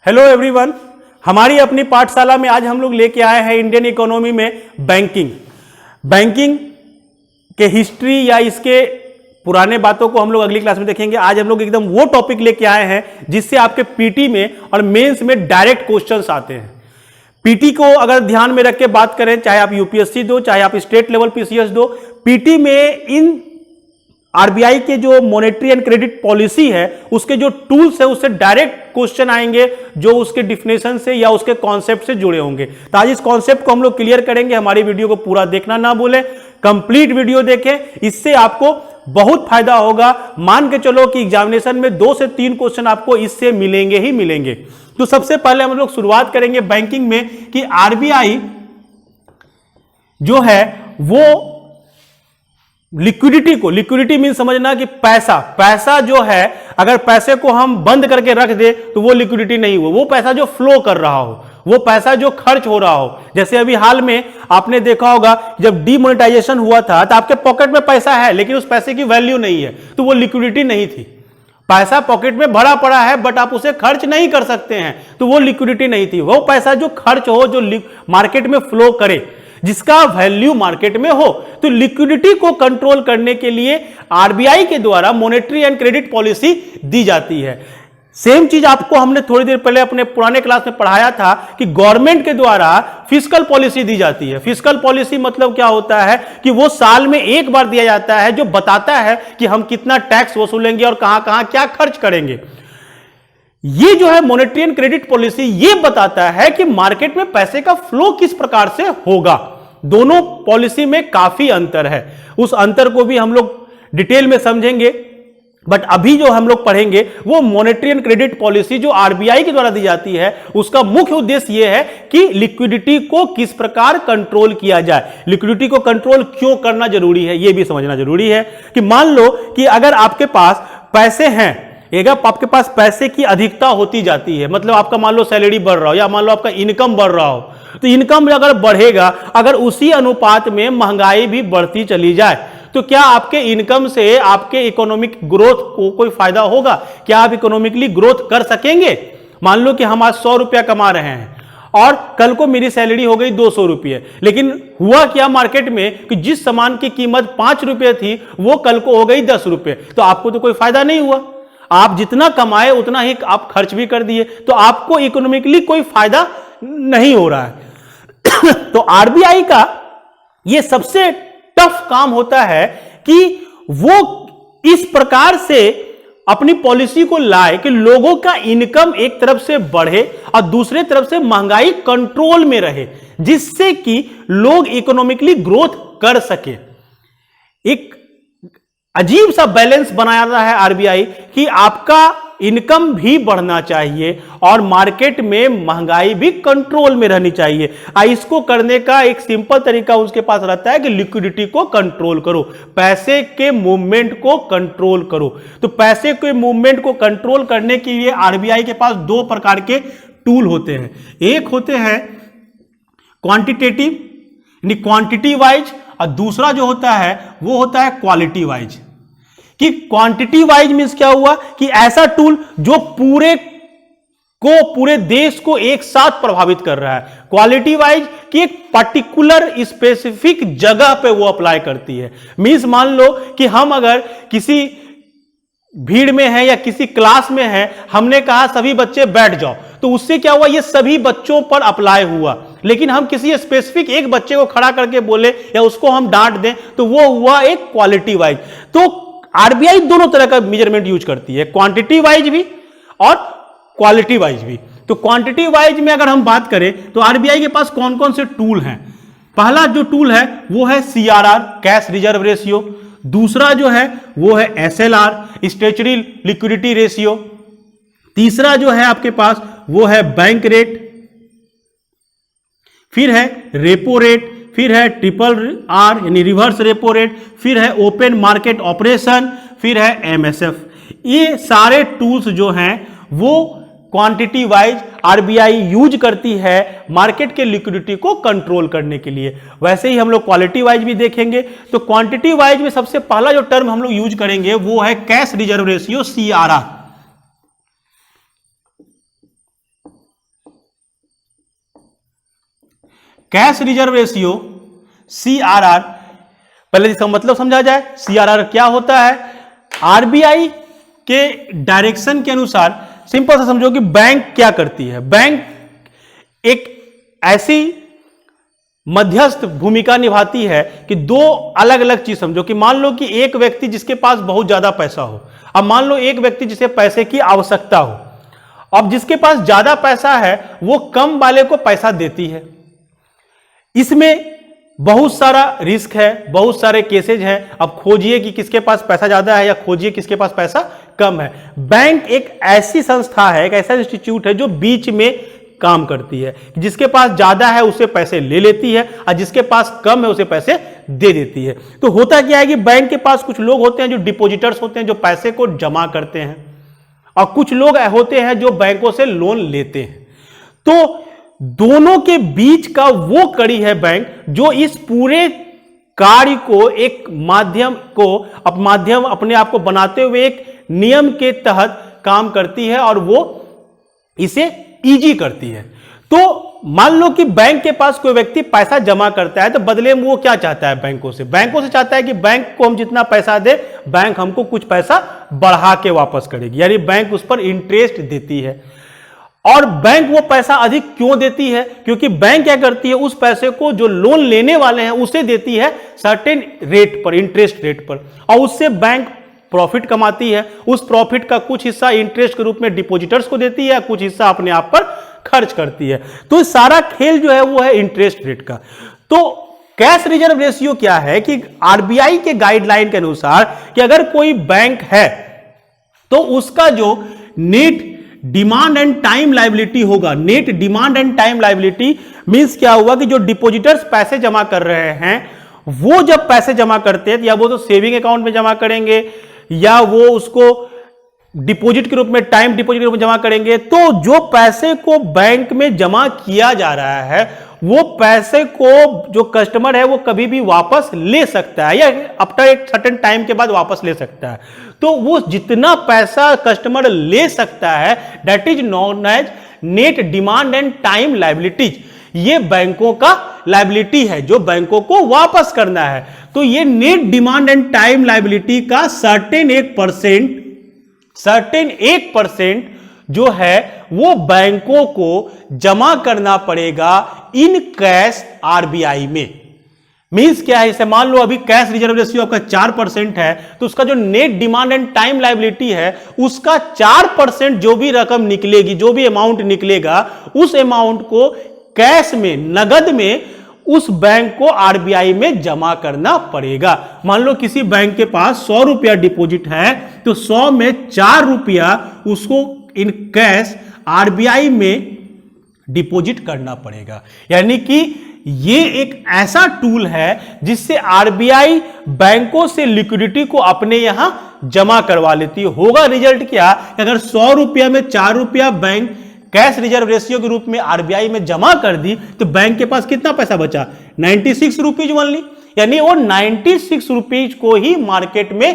Hello everyone, हमारी अपनी पाठशाला में आज हम लोग लेके आए हैं इंडियन इकोनॉमी में बैंकिंग के हिस्ट्री या इसके पुराने बातों को हम लोग अगली क्लास में देखेंगे। आज हम लोग एकदम वो टॉपिक लेके आए हैं जिससे आपके पीटी में और मेंस में डायरेक्ट क्वेश्चंस आते हैं। पीटी को अगर ध्यान में रख के बात करें, चाहे आप यूपीएससी दो, चाहे आप स्टेट लेवल पीसीएस दो, पीटी में इन आरबीआई के जो मॉनेटरी एंड क्रेडिट पॉलिसी है उसके जो टूल्स है उससे डायरेक्ट क्वेश्चन आएंगे जो उसके डिफिनेशन से या उसके कॉन्सेप्ट से जुड़े होंगे। तो आज इस कॉन्सेप्ट को हम लोग क्लियर करेंगे। हमारी वीडियो को पूरा देखना ना भूलें, कंप्लीट वीडियो देखें, इससे आपको बहुत फायदा होगा। मान के चलो कि एग्जामिनेशन में 2 से 3 क्वेश्चन आपको इससे मिलेंगे ही मिलेंगे। तो सबसे पहले हम लोग शुरुआत करेंगे बैंकिंग में कि आरबीआई जो है वो लिक्विडिटी मीन समझना कि पैसा जो है, अगर पैसे को हम बंद करके रख दे तो वो लिक्विडिटी नहीं हो। वो पैसा जो फ्लो कर रहा हो, वो पैसा जो खर्च हो रहा हो। जैसे अभी हाल में आपने देखा होगा जब डीमोनेटाइजेशन हुआ था तो आपके पॉकेट में पैसा है लेकिन उस पैसे की वैल्यू नहीं है, तो वो लिक्विडिटी नहीं थी। पैसा पॉकेट में भरा पड़ा है बट आप उसे खर्च नहीं कर सकते हैं, तो वो लिक्विडिटी नहीं थी। वो पैसा जो खर्च हो, जो मार्केट में फ्लो करे, जिसका वैल्यू मार्केट में हो। तो लिक्विडिटी को कंट्रोल करने के लिए आरबीआई के द्वारा मॉनेटरी एंड क्रेडिट पॉलिसी दी जाती है। सेम चीज आपको हमने थोड़ी देर पहले अपने पुराने क्लास में पढ़ाया था कि गवर्नमेंट के द्वारा फिस्कल पॉलिसी दी जाती है। फिस्कल पॉलिसी मतलब क्या होता है कि वो साल में एक बार दिया जाता है जो बताता है कि हम कितना टैक्स वसूलेंगे और कहां कहां क्या खर्च करेंगे। ये जो है मॉनेटरी एंड क्रेडिट पॉलिसी ये बताता है कि मार्केट में पैसे का फ्लो किस प्रकार से होगा। दोनों पॉलिसी में काफी अंतर है, उस अंतर को भी हम लोग डिटेल में समझेंगे। बट अभी जो हम लोग पढ़ेंगे वो मॉनेटरी एंड क्रेडिट पॉलिसी जो आरबीआई के द्वारा दी जाती है, उसका मुख्य उद्देश्य यह है कि लिक्विडिटी को किस प्रकार कंट्रोल किया जाए। लिक्विडिटी को कंट्रोल क्यों करना जरूरी है यह भी समझना जरूरी है। कि मान लो कि अगर आपके पास पैसे हैं, अगर आपके पास पैसे की अधिकता होती जाती है, मतलब आपका मान लो सैलरी बढ़ रहा हो या मान लो आपका इनकम बढ़ रहा हो, तो इनकम अगर बढ़ेगा, अगर उसी अनुपात में महंगाई भी बढ़ती चली जाए तो क्या आपके इनकम से आपके इकोनॉमिक ग्रोथ को कोई फायदा होगा? क्या आप इकोनॉमिकली ग्रोथ कर सकेंगे? मान लो कि हम आज 100 रुपया कमा रहे हैं और कल को मेरी सैलरी हो गई 200 रुपये, लेकिन हुआ क्या मार्केट में कि जिस सामान की कीमत 5 रुपये थी वो कल को हो गई 10 रुपये, तो आपको तो कोई फायदा नहीं हुआ। आप जितना कमाए उतना ही आप खर्च भी कर दिए, तो आपको इकोनॉमिकली कोई फायदा नहीं हो रहा है। तो आरबीआई का यह सबसे टफ काम होता है कि वो इस प्रकार से अपनी पॉलिसी को लाए कि लोगों का इनकम एक तरफ से बढ़े और दूसरे तरफ से महंगाई कंट्रोल में रहे, जिससे कि लोग इकोनॉमिकली ग्रोथ कर सके। एक अजीब सा बैलेंस बनाया रहा है आरबीआई कि आपका इनकम भी बढ़ना चाहिए और मार्केट में महंगाई भी कंट्रोल में रहनी चाहिए। इसको करने का एक सिंपल तरीका उसके पास रहता है कि लिक्विडिटी को कंट्रोल करो, पैसे के मूवमेंट को कंट्रोल करो। तो पैसे के मूवमेंट को कंट्रोल करने के लिए आरबीआई के पास 2 प्रकार के टूल होते हैं। एक होते हैं क्वांटिटेटिव यानी क्वांटिटी वाइज, और दूसरा जो होता है वो होता है क्वालिटी वाइज। कि क्वांटिटी वाइज मींस क्या हुआ कि ऐसा टूल जो पूरे देश को एक साथ प्रभावित कर रहा है। क्वालिटी वाइज कि एक पर्टिकुलर स्पेसिफिक जगह पे वो अप्लाई करती है। मींस मान लो कि हम अगर किसी भीड़ में है या किसी क्लास में है, हमने कहा सभी बच्चे बैठ जाओ, तो उससे क्या हुआ, ये सभी बच्चों पर अप्लाई हुआ। लेकिन हम किसी स्पेसिफिक एक बच्चे को खड़ा करके बोले या उसको हम डांट दें तो वो हुआ एक क्वालिटी वाइज। तो आरबीआई दोनों तरह का मेजरमेंट यूज करती है, क्वांटिटी वाइज भी और क्वालिटी वाइज भी। तो क्वांटिटी वाइज में अगर हम बात करें तो आरबीआई के पास कौन कौन से टूल हैं। पहला जो टूल है वो है सीआरआर, कैश रिजर्व रेशियो। दूसरा जो है वो है एसएलआर, स्टैट्यूटरी लिक्विडिटी रेशियो। तीसरा जो है आपके पास वो है बैंक रेट, फिर है रेपो रेट, फिर है ट्रिपल आर यानी रिवर्स रेपो रेट, फिर है ओपन मार्केट ऑपरेशन, फिर है एमएसएफ। ये सारे टूल्स जो हैं वो क्वांटिटी वाइज आरबीआई यूज करती है मार्केट के लिक्विडिटी को कंट्रोल करने के लिए। वैसे ही हम लोग क्वालिटी वाइज भी देखेंगे। तो क्वांटिटी वाइज में सबसे पहला जो टर्म हम लोग यूज करेंगे वो है cash reserve ratio, CRR. Cash reserve ratio CRR, पहले इसका मतलब समझा जाए। CRR क्या होता है? आरबीआई के डायरेक्शन के अनुसार सिंपल सा समझो कि बैंक क्या करती है। बैंक एक ऐसी मध्यस्थ भूमिका निभाती है कि दो अलग अलग चीज समझो कि मान लो कि एक व्यक्ति जिसके पास बहुत ज्यादा पैसा हो, अब मान लो एक व्यक्ति जिसे पैसे की आवश्यकता हो, अब जिसके पास ज्यादा पैसा है वो कम वाले को पैसा देती है। इसमें बहुत सारा रिस्क है, बहुत सारे केसेज हैं। अब खोजिए कि किसके पास पैसा ज्यादा है या खोजिए किसके पास पैसा कम है। बैंक एक ऐसी संस्था है, एक ऐसा इंस्टीट्यूट है जो बीच में काम करती है। जिसके पास ज्यादा है उसे पैसे ले लेती है और जिसके पास कम है उसे पैसे दे देती है। तो होता क्या है कि बैंक के पास कुछ लोग होते हैं जो डिपॉजिटर्स होते हैं, जो पैसे को जमा करते हैं, और कुछ लोग होते हैं जो बैंकों से लोन लेते हैं। तो दोनों के बीच का वो कड़ी है बैंक, जो इस पूरे कार्य को एक माध्यम अपने आप को बनाते हुए एक नियम के तहत काम करती है और वो इसे इजी करती है। तो मान लो कि बैंक के पास कोई व्यक्ति पैसा जमा करता है, तो बदले में वो क्या चाहता है? बैंकों से चाहता है कि बैंक को हम जितना पैसा दे, बैंक हमको कुछ पैसा बढ़ा के वापस करेगी, यानी बैंक उस पर इंटरेस्ट देती है। और बैंक वो पैसा अधिक क्यों देती है? क्योंकि बैंक क्या करती है, उस पैसे को जो लोन लेने वाले हैं उसे देती है सर्टेन रेट पर, इंटरेस्ट रेट पर, और उससे बैंक प्रॉफिट कमाती है। उस प्रॉफिट का कुछ हिस्सा इंटरेस्ट के रूप में डिपॉजिटर्स को देती है, कुछ हिस्सा अपने आप पर खर्च करती है। तो सारा खेल जो है वो है इंटरेस्ट रेट का। तो कैश रिजर्व रेशियो क्या है कि आरबीआई के गाइडलाइन के अनुसार कि अगर कोई बैंक है तो उसका जो net demand and time liability होगा, net demand and time liability means क्या हुआ कि जो डिपॉजिटर्स पैसे जमा कर रहे हैं वो जब पैसे जमा करते हैं, या वो तो सेविंग अकाउंट में जमा करेंगे या वो उसको डिपॉजिट के रूप में, टाइम डिपॉजिट के रूप में जमा करेंगे, तो जो पैसे को बैंक में जमा किया जा रहा है वो पैसे को जो कस्टमर है वो कभी भी वापस ले सकता है, या आफ्टर एक सर्टेन टाइम के बाद वापस ले सकता है। तो वो जितना पैसा कस्टमर ले सकता है that is known as net demand and time liabilities. ये बैंकों का लायबिलिटी है जो बैंकों को वापस करना है। तो ये net demand and time liability का सर्टेन 1% जो है वो बैंकों को जमा करना पड़ेगा इन कैश आरबीआई में। मींस क्या है, इसे मान लो अभी कैश रिजर्व रेशियो आपका 4% है, तो उसका जो net demand and time liability है उसका 4% जो भी रकम निकलेगी, जो भी अमाउंट निकलेगा, उस अमाउंट को कैश में, नगद में उस बैंक को आरबीआई में जमा करना पड़ेगा। मान लो किसी बैंक के पास 100 रुपया डिपॉजिट है तो 100 में 4 रुपया उसको इन कैश आरबीआई में डिपॉजिट करना पड़ेगा। यानी कि ये एक ऐसा टूल है जिससे आरबीआई बैंकों से लिक्विडिटी को अपने यहां जमा करवा लेती है। होगा रिजल्ट क्या, अगर 100 रुपया में 4 रुपया बैंक कैश रिजर्व रेशियो के रूप में आरबीआई में जमा कर दी तो बैंक के पास कितना पैसा बचा? 96 रुपीज ओनली। यानी वो 96 रुपीज को ही मार्केट में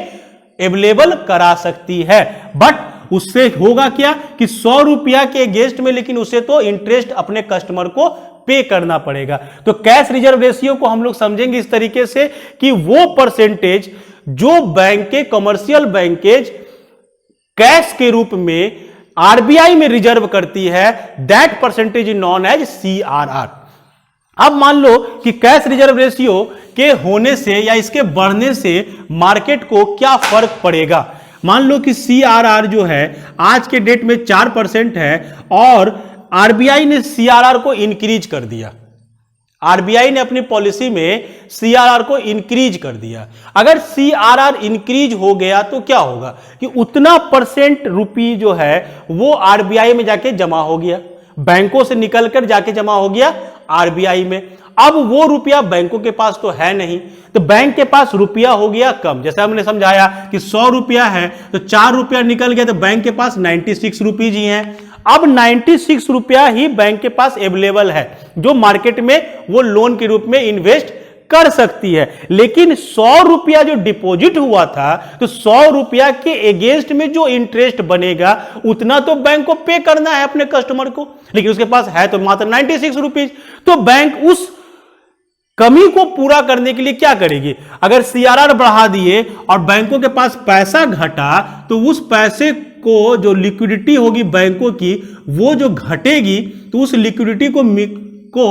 अवेलेबल करा सकती है। बट उससे होगा क्या कि 100 रुपया के अगेंस्ट में, लेकिन उसे तो इंटरेस्ट अपने कस्टमर को पे करना पड़ेगा। तो कैश रिजर्व रेशियो को हम लोग समझेंगे इस तरीके से कि वो परसेंटेज जो बैंक के कमर्शियल बैंकेज कैश के रूप में आरबीआई में रिजर्व करती है, that percentage is known as CRR. अब मान लो कि कैश रिजर्व रेशियो के होने से या इसके बढ़ने से मार्केट को क्या फर्क पड़ेगा। मान लो कि सीआरआर जो है आज के डेट में 4% है और आरबीआई ने सीआरआर को इंक्रीज कर दिया। आरबीआई ने अपनी पॉलिसी में सीआरआर को इंक्रीज कर दिया। अगर सीआरआर इंक्रीज हो गया तो क्या होगा कि उतना परसेंट रुपी जो है वो आरबीआई में जाके जमा हो गया, बैंकों से निकलकर जाके जमा हो गया आरबीआई में। अब वो रुपया बैंकों के पास तो है नहीं, तो बैंक के पास रुपया हो गया कम। जैसे हमने समझाया कि 100 रुपया है तो 4 रुपया निकल गया तो बैंक के पास 96 रुपीज ही हैं। अब 96 रुपया ही बैंक के पास अवेलेबल है जो मार्केट में वो लोन के रूप में इन्वेस्ट कर सकती है। लेकिन 100 रुपया जो डिपॉजिट हुआ था तो 100 रुपया के अगेंस्ट में जो इंटरेस्ट बनेगा उतना तो बैंक को पे करना है अपने कस्टमर को, लेकिन उसके पास है तो मात्र 96 रुपीज। तो बैंक उस कमी को पूरा करने के लिए क्या करेगी? अगर सीआरआर बढ़ा दिए और बैंकों के पास पैसा घटा तो उस पैसे को जो लिक्विडिटी होगी बैंकों की वो जो घटेगी, तो उस लिक्विडिटी को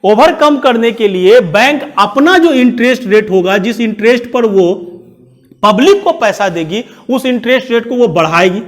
ओवरकम करने के लिए बैंक अपना जो इंटरेस्ट रेट होगा, जिस इंटरेस्ट पर वो पब्लिक को पैसा देगी, उस इंटरेस्ट रेट को वो बढ़ाएगी।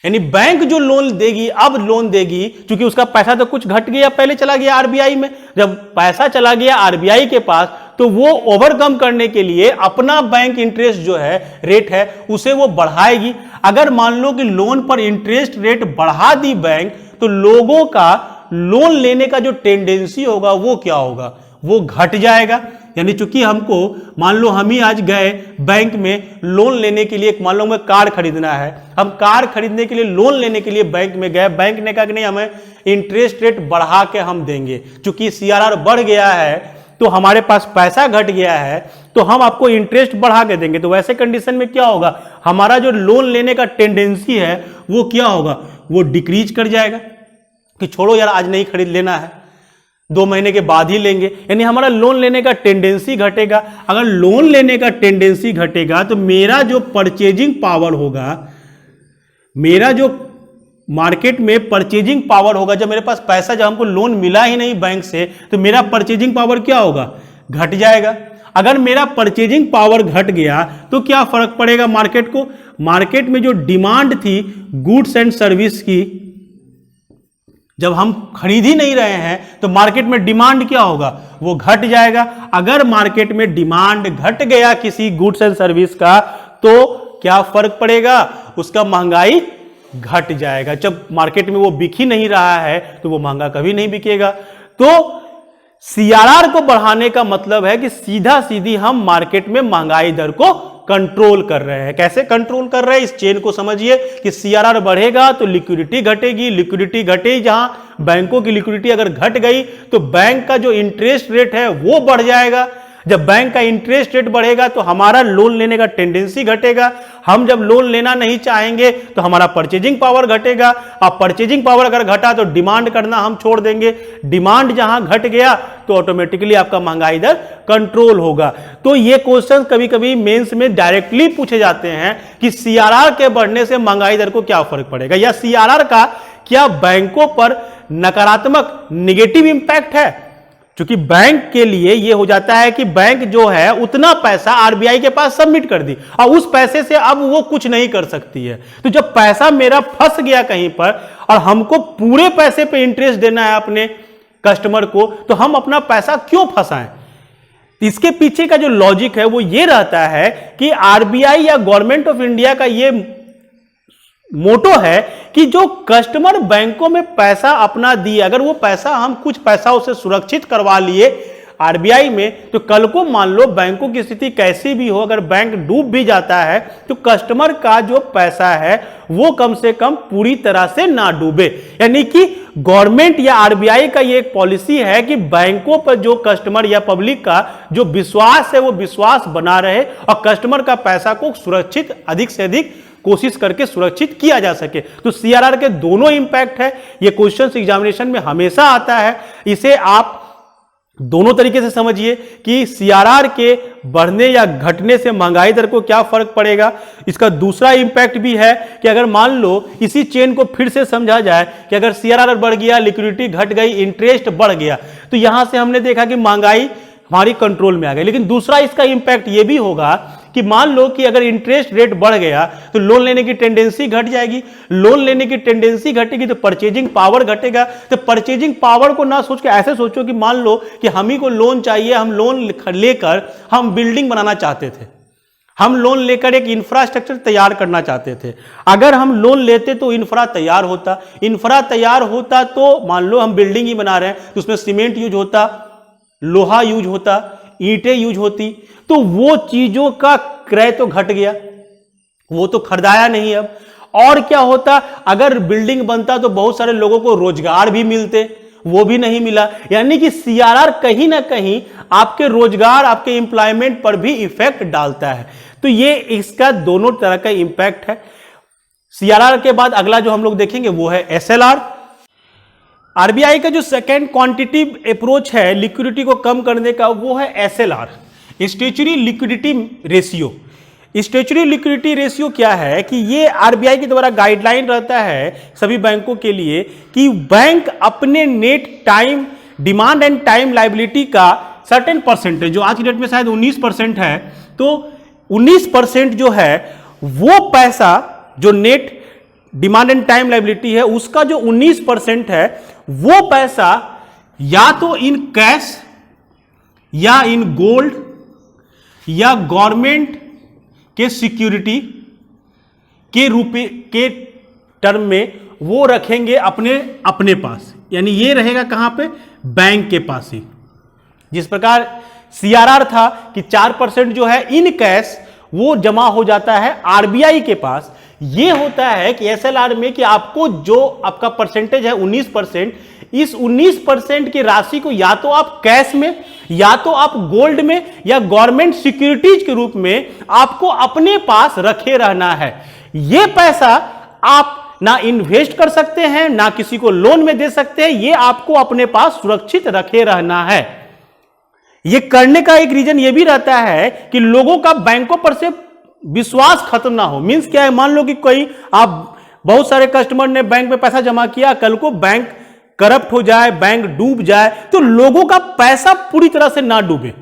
यानी बैंक जो लोन देगी, अब लोन देगी, क्योंकि उसका पैसा तो कुछ घट गया, पहले चला गया आरबीआई में, जब पैसा चला गया आरबीआई के पास तो वो ओवरकम करने के लिए अपना बैंक इंटरेस्ट जो है रेट है उसे वो बढ़ाएगी। अगर मान लो कि लोन पर इंटरेस्ट रेट बढ़ा दी बैंक, तो लोगों का लोन लेने का जो टेंडेंसी होगा वो क्या होगा? वो घट जाएगा। यानी चूंकि हमको मान लो हम ही आज गए बैंक में लोन लेने के लिए, मान लो हमें कार खरीदना है, हम कार खरीदने के लिए लोन लेने के लिए बैंक में गए, बैंक ने कहा कि नहीं हमें इंटरेस्ट रेट बढ़ा के हम देंगे, चूंकि सीआरआर बढ़ गया है तो हमारे पास पैसा घट गया है तो हम आपको इंटरेस्ट बढ़ा के देंगे। तो वैसे कंडीशन में क्या होगा? हमारा जो लोन लेने का टेंडेंसी है वो क्या होगा? वो डिक्रीज कर जाएगा कि छोड़ो यार आज नहीं खरीद लेना है, 2 महीने के बाद ही लेंगे। यानी हमारा लोन लेने का टेंडेंसी घटेगा। अगर लोन लेने का टेंडेंसी घटेगा तो मेरा जो परचेजिंग पावर होगा, मेरा जो मार्केट में परचेजिंग पावर होगा, जब मेरे पास पैसा, जब हमको लोन मिला ही नहीं बैंक से, तो मेरा परचेजिंग पावर क्या होगा? घट जाएगा। अगर मेरा परचेजिंग पावर घट गया तो क्या फर्क पड़ेगा मार्केट को? मार्केट में जो डिमांड थी गुड्स एंड सर्विस की, जब हम खरीद ही नहीं रहे हैं तो मार्केट में डिमांड क्या होगा? वो घट जाएगा। अगर मार्केट में डिमांड घट गया किसी गुड्स एंड सर्विस का तो क्या फर्क पड़ेगा? उसका महंगाई घट जाएगा। जब मार्केट में वो बिक ही नहीं रहा है तो वो महंगा कभी नहीं बिकेगा। तो सीआरआर को बढ़ाने का मतलब है कि सीधा सीधी हम मार्केट में महंगाई दर को कंट्रोल कर रहे हैं। कैसे कंट्रोल कर रहे हैं? इस चेन को समझिए कि सीआरआर बढ़ेगा तो लिक्विडिटी घटेगी, लिक्विडिटी घटेगी, जहां बैंकों की लिक्विडिटी अगर घट गई तो बैंक का जो इंटरेस्ट रेट है वो बढ़ जाएगा। जब बैंक का इंटरेस्ट रेट बढ़ेगा तो हमारा लोन लेने का टेंडेंसी घटेगा। हम जब लोन लेना नहीं चाहेंगे तो हमारा परचेजिंग पावर घटेगा। अब परचेजिंग पावर अगर घटा तो डिमांड करना हम छोड़ देंगे। डिमांड जहां घट गया तो ऑटोमेटिकली आपका महंगाई दर कंट्रोल होगा। तो ये क्वेश्चन कभी कभी मेंस में डायरेक्टली पूछे जाते हैं कि सीआरआर के बढ़ने से महंगाई दर को क्या फर्क पड़ेगा, या सीआरआर का क्या बैंकों पर नकारात्मक नेगेटिव इंपैक्ट है। क्योंकि बैंक के लिए यह हो जाता है कि बैंक जो है उतना पैसा आरबीआई के पास सबमिट कर दी और उस पैसे से अब वो कुछ नहीं कर सकती है। तो जब पैसा मेरा फंस गया कहीं पर और हमको पूरे पैसे पे इंटरेस्ट देना है अपने कस्टमर को, तो हम अपना पैसा क्यों फंसाएं? इसके पीछे का जो लॉजिक है वो ये रहता है कि आरबीआई या गवर्नमेंट ऑफ इंडिया का ये मोटो है कि जो कस्टमर बैंकों में पैसा अपना दिए, अगर वो पैसा हम कुछ पैसा उसे सुरक्षित करवा लिए आरबीआई में, तो कल को मान लो बैंकों की स्थिति कैसी भी हो, अगर बैंक डूब भी जाता है तो कस्टमर का जो पैसा है वो कम से कम पूरी तरह से ना डूबे। यानी कि गवर्नमेंट या आरबीआई का ये एक पॉलिसी है कि बैंकों पर जो कस्टमर या पब्लिक का जो विश्वास है वो विश्वास बना रहे और कस्टमर का पैसा को सुरक्षित, अधिक से अधिक कोशिश करके सुरक्षित किया जा सके। तो सीआरआर के दोनों इंपैक्ट है। ये क्वेश्चन एग्जामिनेशन में हमेशा आता है। इसे आप दोनों तरीके से समझिए कि सीआरआर के बढ़ने या घटने से महंगाई दर को क्या फर्क पड़ेगा। इसका दूसरा इंपैक्ट भी है कि अगर मान लो इसी चेन को फिर से समझा जाए कि अगर सीआरआर बढ़ गया, लिक्विडिटी घट गई, इंटरेस्ट बढ़ गया, तो यहां से हमने देखा कि महंगाई हमारी कंट्रोल में आ गई। लेकिन दूसरा इसका इंपैक्ट यह भी होगा कि मान लो कि अगर इंटरेस्ट रेट बढ़ गया तो लोन लेने की टेंडेंसी घट जाएगी। लोन लेने की टेंडेंसी घटेगी तो परचेजिंग पावर घटेगा। तो परचेजिंग पावर को ना सोच के ऐसे सोचो कि मान लो कि हम ही को लोन चाहिए, हम लोन लेकर हम बिल्डिंग बनाना चाहते थे, हम लोन लेकर एक इंफ्रास्ट्रक्चर तैयार करना चाहते थे। अगर हम लोन लेते तो इंफ्रा तैयार होता, इंफ्रा तैयार होता तो मान लो हम बिल्डिंग ही बना रहे हैं तो उसमें सीमेंट यूज होता, लोहा यूज होता, ईंटें यूज होती, तो वो चीजों का क्रय तो घट गया, वो तो खरीदाया नहीं। अब और क्या होता? अगर बिल्डिंग बनता तो बहुत सारे लोगों को रोजगार भी मिलते, वो भी नहीं मिला। यानी कि सीआरआर कहीं ना कहीं आपके रोजगार, आपके एम्प्लॉयमेंट पर भी इफेक्ट डालता है। तो ये इसका दोनों तरह का इंपैक्ट है। सीआरआर के बाद अगला जो हम लोग देखेंगे वो है एसएलआर। आरबीआई का जो सेकेंड क्वांटिटिव अप्रोच है लिक्विडिटी को कम करने का, वो है SLR, statutory liquidity ratio. Statutory liquidity ratio क्या है कि ये आरबीआई के द्वारा गाइडलाइन रहता है सभी बैंकों के लिए कि बैंक अपने net time demand and time liability का सर्टेन परसेंटेज, जो आज की डेट में शायद 19% है, तो 19% जो है वो पैसा जो net demand and time liability है उसका जो 19% है वो पैसा या तो इन कैश या इन गोल्ड या गवर्नमेंट के सिक्योरिटी के रूप के टर्म में वो रखेंगे अपने पास, यानी ये रहेगा कहां पे, बैंक के पास ही। जिस प्रकार सीआरआर था कि 4% जो है इन कैश वो जमा हो जाता है आरबीआई के पास, ये होता है कि एसएलआर में कि आपको जो आपका परसेंटेज है 19%, इस 19% की राशि को या तो आप कैश में या तो आप गोल्ड में या गवर्नमेंट सिक्योरिटीज के रूप में आपको अपने पास रखे रहना है। यह पैसा आप ना इन्वेस्ट कर सकते हैं, ना किसी को लोन में दे सकते हैं, यह आपको अपने पास सुरक्षित रखे रहना है। यह करने का एक रीजन यह भी रहता है कि लोगों का बैंकों पर से विश्वास खत्म ना हो। मींस क्या है, मान लो कि कोई आप बहुत सारे कस्टमर ने बैंक में पैसा जमा किया, कल को बैंक करप्ट हो जाए, बैंक डूब जाए, तो लोगों का पैसा पूरी तरह से ना डूबे।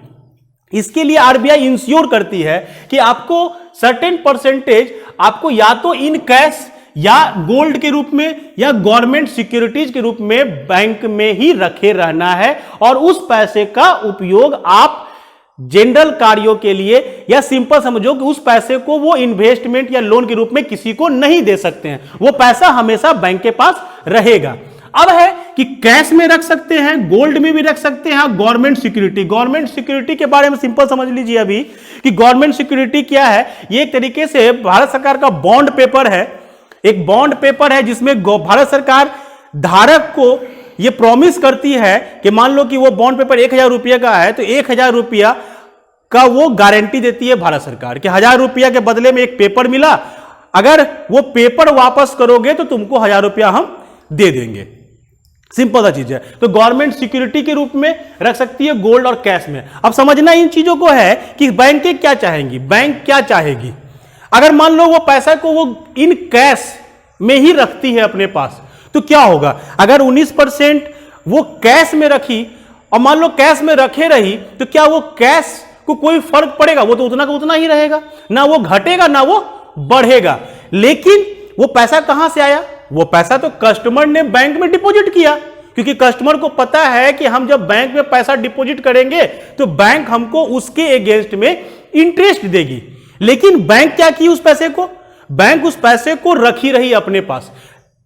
इसके लिए आरबीआई इंश्योर करती है कि आपको सर्टेन परसेंटेज आपको या तो इन कैश या गोल्ड के रूप में या गवर्नमेंट सिक्योरिटीज के रूप में बैंक में ही रखे रहना है, और उस पैसे का उपयोग आप जनरल कार्यों के लिए या सिंपल समझो कि उस पैसे को वो इन्वेस्टमेंट या लोन के रूप में किसी को नहीं दे सकते हैं, वो पैसा हमेशा बैंक के पास रहेगा। अब है कि कैश में रख सकते हैं, गोल्ड में भी रख सकते हैं, गवर्नमेंट सिक्योरिटी के बारे में सिंपल समझ लीजिए अभी कि गवर्नमेंट सिक्योरिटी क्या है। ये एक तरीके से भारत सरकार का बॉन्ड पेपर है, एक बॉन्ड पेपर है जिसमें भारत सरकार धारक को यह प्रॉमिस करती है कि मान लो कि वो बॉन्ड पेपर 1000 रुपये का है, तो 1000 रुपया का वो गारंटी देती है भारत सरकार कि 1000 रुपया के बदले में एक पेपर मिला, अगर वो पेपर वापस करोगे तो तुमको 1000 रुपया हम दे देंगे। सिंपल सा चीज है। तो गवर्नमेंट सिक्योरिटी के रूप में रख सकती है गोल्ड और कैश में। अब समझना इन चीजों को है कि बैंकें क्या चाहेंगी, बैंक क्या चाहेगी। अगर मान लो वो पैसा को वो इन कैश में ही रखती है अपने पास, तो क्या होगा, अगर 19% वो कैश में रखी और मान लो कैश में रखे रही, तो क्या वो कैश को कोई फर्क पड़ेगा, वो तो उतना का उतना ही रहेगा, ना वो घटेगा ना वो बढ़ेगा। लेकिन वो पैसा कहां से आया, वो पैसा तो कस्टमर ने बैंक में डिपॉजिट किया, क्योंकि कस्टमर को पता है कि हम जब बैंक में पैसा डिपॉजिट करेंगे तो बैंक हमको उसके अगेंस्ट में इंटरेस्ट देगी। लेकिन बैंक क्या की, उस पैसे को, बैंक उस पैसे को रखी रही अपने पास,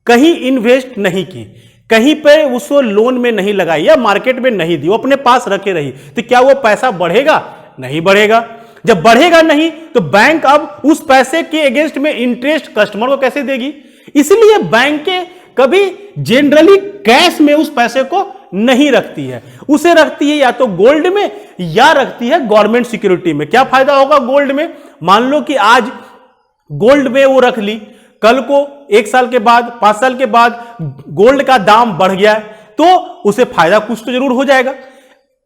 कहीं इन्वेस्ट नहीं की, कहीं पे उसको लोन में नहीं लगाई या मार्केट में नहीं दी, वो अपने पास रखे रही। तो क्या वो पैसा बढ़ेगा, नहीं बढ़ेगा। जब बढ़ेगा नहीं तो बैंक अब उस पैसे के अगेंस्ट में इंटरेस्ट कस्टमर को कैसे देगी। इसलिए बैंकें कभी जनरली कैश में उस पैसे को नहीं रखती है, उसे रखती है या तो गोल्ड में या रखती है गवर्नमेंट सिक्योरिटी में। क्या फायदा होगा गोल्ड में, मान लो कि आज गोल्ड में वो रख ली, कल को 1 साल के बाद 5 साल के बाद गोल्ड का दाम बढ़ गया तो उसे फायदा कुछ तो जरूर हो जाएगा।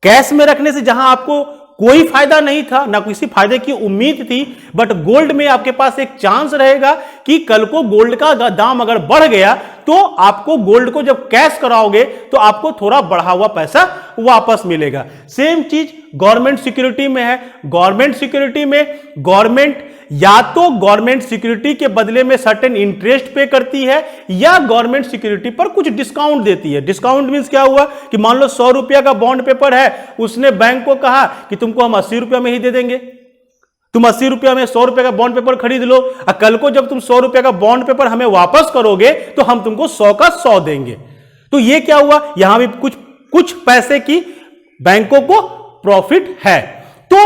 कैश में रखने से जहां आपको कोई फायदा नहीं था, ना किसी फायदे की उम्मीद थी, बट गोल्ड में आपके पास एक चांस रहेगा कि कल को गोल्ड का दाम अगर बढ़ गया तो आपको गोल्ड को जब कैश कराओगे तो आपको थोड़ा बढ़ा हुआ पैसा वापस मिलेगा। सेम चीज गवर्नमेंट सिक्योरिटी में है। गवर्नमेंट सिक्योरिटी में गवर्नमेंट या तो गवर्नमेंट सिक्योरिटी के बदले में सर्टेन इंटरेस्ट पे करती है या गवर्नमेंट सिक्योरिटी पर कुछ डिस्काउंट देती है। डिस्काउंट मींस क्या हुआ कि मान लो 100 रुपया का बॉन्ड पेपर है, उसने बैंक को कहा कि तुमको हम 80 रुपया में ही दे देंगे, तुम 80 रुपया में 100 रुपया का बॉन्ड पेपर खरीद लो, और कल को जब तुम 100 रुपया का बॉन्ड पेपर हमें वापस करोगे तो हम तुमको 100 का 100 देंगे। तो ये क्या हुआ, यहां भी कुछ पैसे की बैंकों को प्रॉफिट है। तो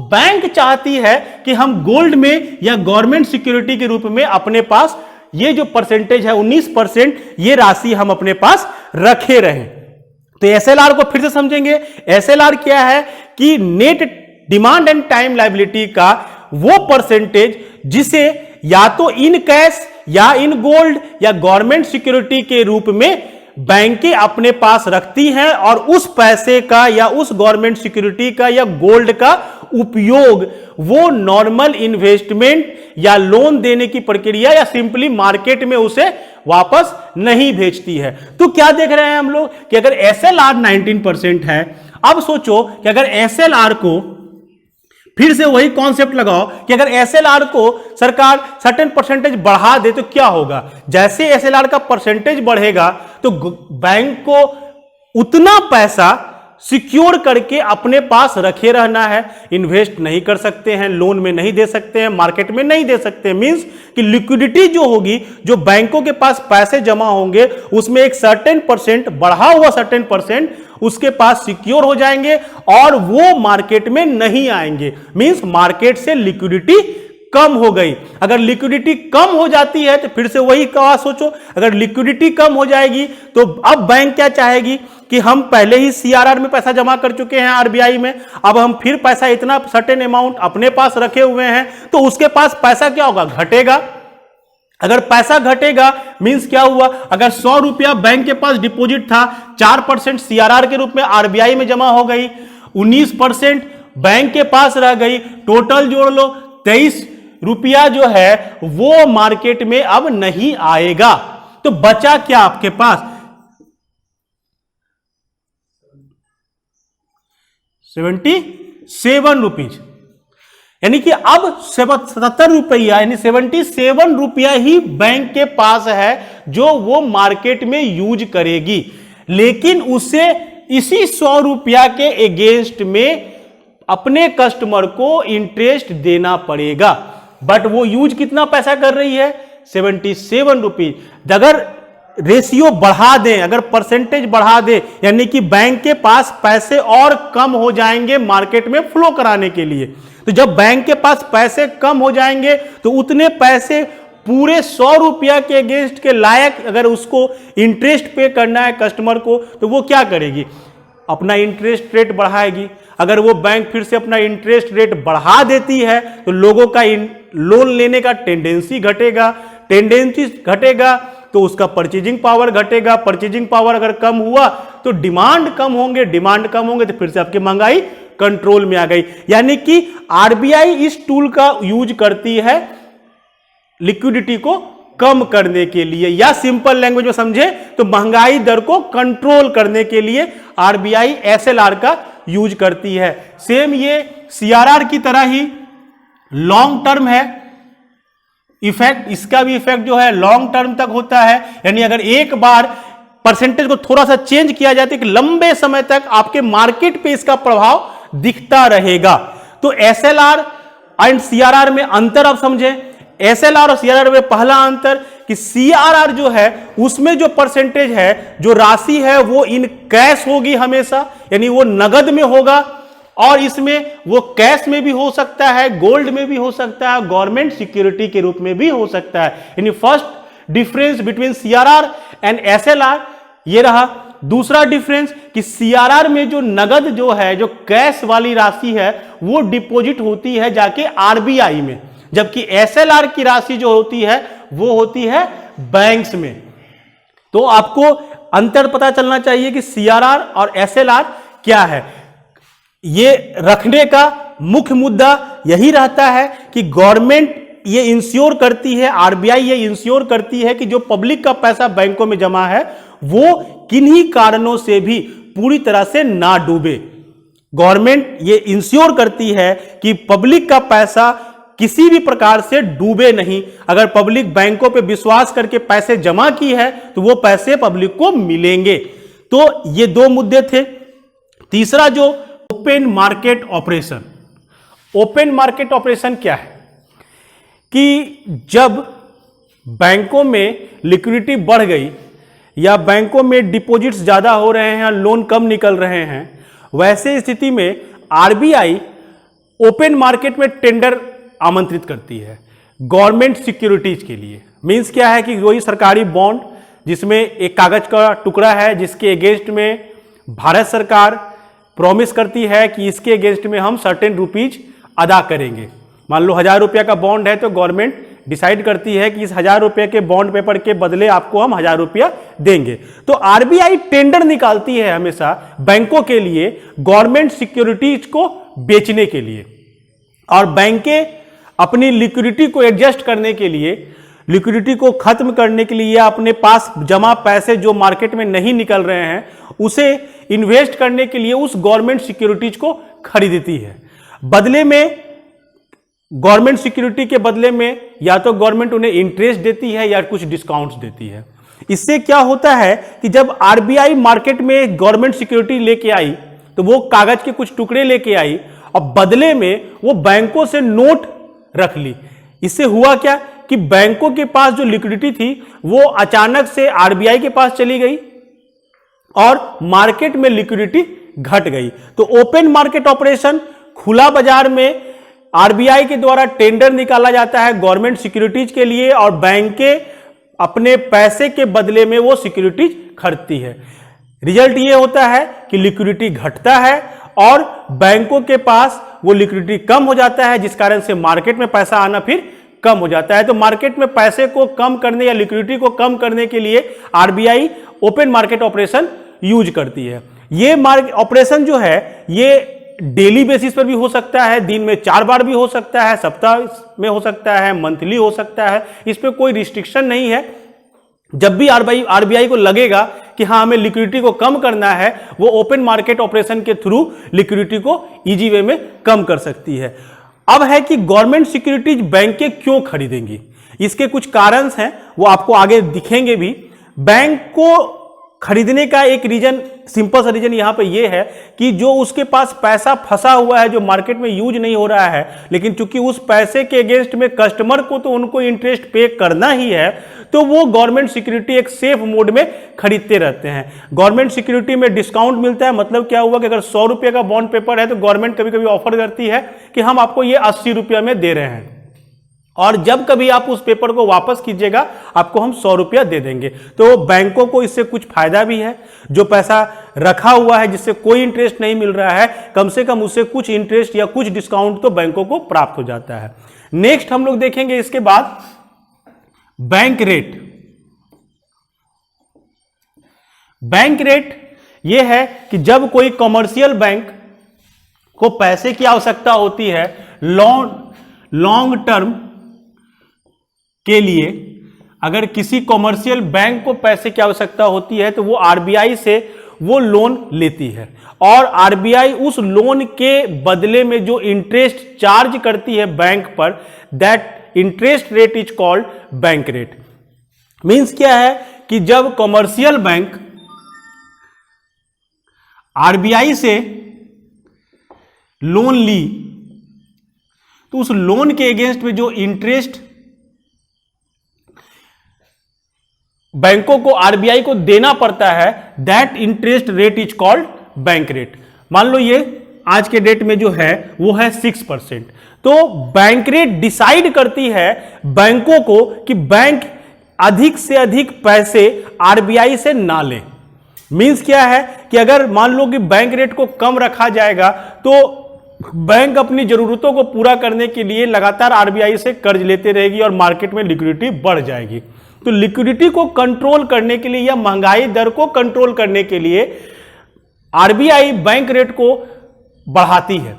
बैंक चाहती है कि हम गोल्ड में या गवर्नमेंट सिक्योरिटी के रूप में अपने पास ये जो परसेंटेज है 19%, ये राशि हम अपने पास रखे रहें। तो एसएलआर को फिर से समझेंगे। एसएलआर क्या है कि net demand and time liability का वो परसेंटेज जिसे या तो इन कैश या इन गोल्ड या गवर्नमेंट सिक्योरिटी के रूप में बैंकें अपने पास रखती हैं और उस पैसे का या उस गवर्नमेंट सिक्योरिटी का या गोल्ड का उपयोग वो नॉर्मल इन्वेस्टमेंट या लोन देने की प्रक्रिया या सिंपली मार्केट में उसे वापस नहीं भेजती है। तो क्या देख रहे हैं हम लोग कि अगर एसएलआर 19% है, अब सोचो कि अगर एसएलआर को फिर से वही कॉन्सेप्ट लगाओ कि अगर एसएलआर को सरकार सर्टेन परसेंटेज बढ़ा दे तो क्या होगा। जैसे एसएलआर का परसेंटेज बढ़ेगा तो बैंक को उतना पैसा सिक्योर करके अपने पास रखे रहना है, इन्वेस्ट नहीं कर सकते हैं, लोन में नहीं दे सकते हैं, मार्केट में नहीं दे सकते हैं। मींस कि लिक्विडिटी जो होगी, जो बैंकों के पास पैसे जमा होंगे उसमें एक सर्टेन परसेंट, बढ़ा हुआ सर्टेन परसेंट उसके पास सिक्योर हो जाएंगे और वो मार्केट में नहीं आएंगे। मींस मार्केट से लिक्विडिटी कम हो गई। अगर लिक्विडिटी कम हो जाती है तो फिर से वही बात सोचो, अगर लिक्विडिटी कम हो जाएगी तो अब बैंक क्या चाहेगी कि हम पहले ही सीआरआर में पैसा जमा कर चुके हैं आरबीआई में, अब हम फिर पैसा इतना सर्टेन अमाउंट अपने पास रखे हुए हैं, तो उसके पास पैसा क्या होगा, घटेगा। अगर पैसा घटेगा मींस क्या हुआ, अगर 100 रुपया बैंक के पास डिपॉजिट था, 4% सीआरआर के रूप में आरबीआई में जमा हो गई, 19% बैंक के पास रह गई, टोटल जोड़ लो 23 रुपया जो है वो मार्केट में अब नहीं आएगा। तो बचा क्या आपके पास, 77 रुपीज, यानी कि अब 70 रुपया यानी 77 रुपया ही बैंक के पास है जो वो मार्केट में यूज करेगी। लेकिन उसे इसी 100 रुपया के अगेंस्ट में अपने कस्टमर को इंटरेस्ट देना पड़ेगा। बट वो यूज कितना पैसा कर रही है, 77 रुपीज। अगर रेशियो बढ़ा दें, अगर परसेंटेज बढ़ा दें, यानी कि बैंक के पास पैसे और कम हो जाएंगे मार्केट में फ्लो कराने के लिए। तो जब बैंक के पास पैसे कम हो जाएंगे तो उतने पैसे पूरे 100 रुपया के अगेंस्ट के लायक अगर उसको इंटरेस्ट पे करना है कस्टमर को, तो वो क्या करेगी, अपना इंटरेस्ट रेट बढ़ाएगी। अगर वो बैंक फिर से अपना इंटरेस्ट रेट बढ़ा देती है तो लोगों का लोन लेने का टेंडेंसी घटेगा तो उसका परचेजिंग पावर घटेगा। परचेजिंग पावर अगर कम हुआ तो डिमांड कम होंगे तो फिर से आपकी महंगाई कंट्रोल में आ गई। यानी कि आरबीआई इस टूल का यूज करती है लिक्विडिटी को कम करने के लिए, या सिंपल लैंग्वेज में समझे तो महंगाई दर को कंट्रोल करने के लिए आरबीआई एसएलआर का यूज करती है। सेम ये सीआरआर की तरह ही लॉन्ग टर्म है इफेक्ट, इसका भी इफेक्ट जो है लॉन्ग टर्म तक होता है। यानी अगर एक बार परसेंटेज को थोड़ा सा चेंज किया जाए तो लंबे समय तक आपके मार्केट पे इसका प्रभाव दिखता रहेगा। तो एसएलआर एंड सीआरआर में अंतर आप समझें। एसएलआर और सीआरआर में पहला अंतर कि सीआरआर जो है उसमें जो परसेंटेज है, जो राशि है वो इन कैश होगी हमेशा, यानी वो नगद में होगा, और इसमें वो कैश में भी हो सकता है, गोल्ड में भी हो सकता है, गवर्नमेंट सिक्योरिटी के रूप में भी हो सकता है। यानी first difference between CRR and SLR ये रहा। दूसरा डिफरेंस कि सीआरआर में जो नगद जो है, जो कैश वाली राशि है वो डिपॉजिट होती है जाके आरबीआई में, जबकि एसएलआर की राशि जो होती है वो होती है बैंक्स में। तो आपको अंतर पता चलना चाहिए कि सीआरआर और एसएलआर क्या है। ये रखने का मुख्य मुद्दा यही रहता है कि गवर्नमेंट ये इंश्योर करती है, आरबीआई ये इंश्योर करती है कि जो पब्लिक का पैसा बैंकों में जमा है वो किन्हीं कारणों से भी पूरी तरह से ना डूबे। गवर्नमेंट ये इंश्योर करती है कि पब्लिक का पैसा किसी भी प्रकार से डूबे नहीं। अगर पब्लिक बैंकों पे विश्वास करके पैसे जमा की है तो वो पैसे पब्लिक को मिलेंगे। तो ये दो मुद्दे थे। तीसरा जो open market operation, open market operation क्या है कि जब बैंकों में लिक्विडिटी बढ़ गई या बैंकों में डिपॉजिट्स ज्यादा हो रहे हैं, लोन कम निकल रहे हैं, वैसे स्थिति में आरबीआई ओपन मार्केट में टेंडर आमंत्रित करती है गवर्नमेंट सिक्योरिटीज के लिए। मींस क्या है कि वही सरकारी बॉन्ड जिसमें एक कागज का टुकड़ा है जिसके अगेंस्ट में भारत सरकार प्रॉमिस करती है कि इसके अगेंस्ट में हम सर्टेन रुपीज अदा करेंगे। मान लो 1000 रुपया का बॉन्ड है तो गवर्नमेंट डिसाइड करती है कि इस 1000 रुपए के बॉन्ड पेपर के बदले आपको हम 1000 रुपया देंगे। तो आरबीआई टेंडर निकालती है हमेशा बैंकों के लिए गवर्नमेंट सिक्योरिटीज को बेचने के लिए, और बैंकें अपनी लिक्विडिटी को एडजस्ट करने के लिए, लिक्विडिटी को खत्म करने के लिए या अपने पास जमा पैसे जो मार्केट में नहीं निकल रहे हैं उसे इन्वेस्ट करने के लिए उस गवर्नमेंट सिक्योरिटीज को खरीदती है। बदले में गवर्नमेंट सिक्योरिटी के बदले में या तो गवर्नमेंट उन्हें इंटरेस्ट देती है या कुछ डिस्काउंट्स देती है। इससे क्या होता है कि जब आरबीआई मार्केट में गवर्नमेंट सिक्योरिटी लेके आई तो वो कागज के कुछ टुकड़े लेके आई और बदले में वो बैंकों से नोट रख ली। इससे हुआ क्या कि बैंकों के पास जो लिक्विडिटी थी वो अचानक से आरबीआई के पास चली गई और मार्केट में लिक्विडिटी घट गई। तो ओपन मार्केट ऑपरेशन, खुला बाजार में आरबीआई के द्वारा टेंडर निकाला जाता है गवर्नमेंट सिक्योरिटीज के लिए और बैंकें अपने पैसे के बदले में वो सिक्योरिटीज खरीदती है। रिजल्ट ये होता है कि लिक्विडिटी घटता है और बैंकों के पास वो लिक्विडिटी कम हो जाता है, जिस कारण से मार्केट में पैसा आना फिर कम हो जाता है। तो मार्केट में पैसे को कम करने या लिक्विडिटी को कम करने के लिए RBI open market operation use करती है। ये ऑपरेशन जो है ये डेली बेसिस पर भी हो सकता है, दिन में 4 बार भी हो सकता है, सप्ताह में हो सकता है, मंथली हो सकता है, इस पे कोई रिस्ट्रिक्शन नहीं है। जब भी आरबीआई को लगेगा कि हाँ हमें लिक्विडिटी को कम करना है, वो ओपन मार्केट ऑपरेशन के थ्रू लिक्विडिटी को इजी वे में कम कर सकती है। अब है कि गवर्नमेंट सिक्योरिटीज बैंकें क्यों खरीदेंगी, इसके कुछ कारण हैं, वो आपको आगे दिखेंगे भी। बैंक को खरीदने का एक रीजन, सिंपल सा रीजन यहां पे ये है कि जो उसके पास पैसा फंसा हुआ है जो मार्केट में यूज नहीं हो रहा है, लेकिन चूंकि उस पैसे के अगेंस्ट में कस्टमर को तो उनको इंटरेस्ट पे करना ही है, तो वो गवर्नमेंट सिक्योरिटी एक सेफ मोड में खरीदते रहते हैं। गवर्नमेंट सिक्योरिटी में डिस्काउंट मिलता है, मतलब क्या हुआ कि अगर 100 रुपये का बॉन्ड पेपर है तो गवर्नमेंट कभी कभी ऑफर करती है कि हम आपको ये 80 रुपया में दे रहे हैं, और जब कभी आप उस पेपर को वापस कीजिएगा आपको हम 100 रुपया दे देंगे। तो बैंकों को इससे कुछ फायदा भी है, जो पैसा रखा हुआ है जिससे कोई इंटरेस्ट नहीं मिल रहा है, कम से कम उससे कुछ इंटरेस्ट या कुछ डिस्काउंट तो बैंकों को प्राप्त हो जाता है। नेक्स्ट हम लोग देखेंगे इसके बाद बैंक रेट। बैंक रेट यह है कि जब कोई कमर्शियल बैंक को पैसे की आवश्यकता होती है लॉन्ग टर्म के लिए, अगर किसी कमर्शियल बैंक को पैसे की आवश्यकता होती है तो वो आरबीआई से वो लोन लेती है, और आरबीआई उस लोन के बदले में जो इंटरेस्ट चार्ज करती है बैंक पर, that interest rate is called bank rate. Means क्या है कि जब कमर्शियल बैंक आरबीआई से लोन ली तो उस लोन के अगेंस्ट में जो इंटरेस्ट बैंकों को आरबीआई को देना पड़ता है, that interest rate is called bank rate. मान लो ये आज के डेट में जो है वो है 6%। तो बैंक रेट डिसाइड करती है बैंकों को कि बैंक अधिक से अधिक पैसे आरबीआई से ना ले। मींस क्या है कि अगर मान लो कि बैंक रेट को कम रखा जाएगा तो बैंक अपनी जरूरतों को पूरा करने के लिए लगातार आरबीआई से कर्ज लेते रहेगी और मार्केट में लिक्विडिटी बढ़ जाएगी। तो लिक्विडिटी को कंट्रोल करने के लिए या महंगाई दर को कंट्रोल करने के लिए आरबीआई बैंक रेट को बढ़ाती है।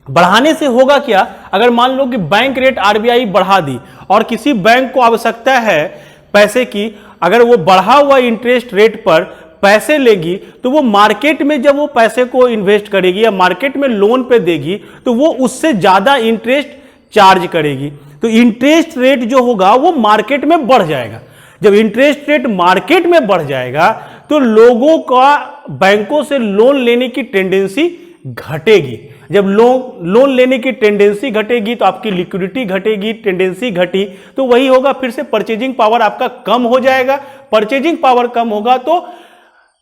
बढ़ाने से होगा क्या, अगर मान लो कि बैंक रेट आरबीआई बढ़ा दी और किसी बैंक को आवश्यकता है पैसे की, अगर वो बढ़ा हुआ इंटरेस्ट रेट पर पैसे लेगी तो वो मार्केट में जब वो पैसे को इन्वेस्ट करेगी या मार्केट में लोन पे देगी तो वो उससे ज्यादा इंटरेस्ट चार्ज करेगी। तो इंटरेस्ट रेट जो होगा वो मार्केट में बढ़ जाएगा। जब इंटरेस्ट रेट मार्केट में बढ़ जाएगा तो लोगों का बैंकों से लोन लेने की टेंडेंसी घटेगी। जब लोन लेने की टेंडेंसी घटेगी तो आपकी लिक्विडिटी घटेगी, टेंडेंसी घटी तो वही होगा, फिर से परचेजिंग पावर आपका कम हो जाएगा। परचेजिंग पावर कम होगा तो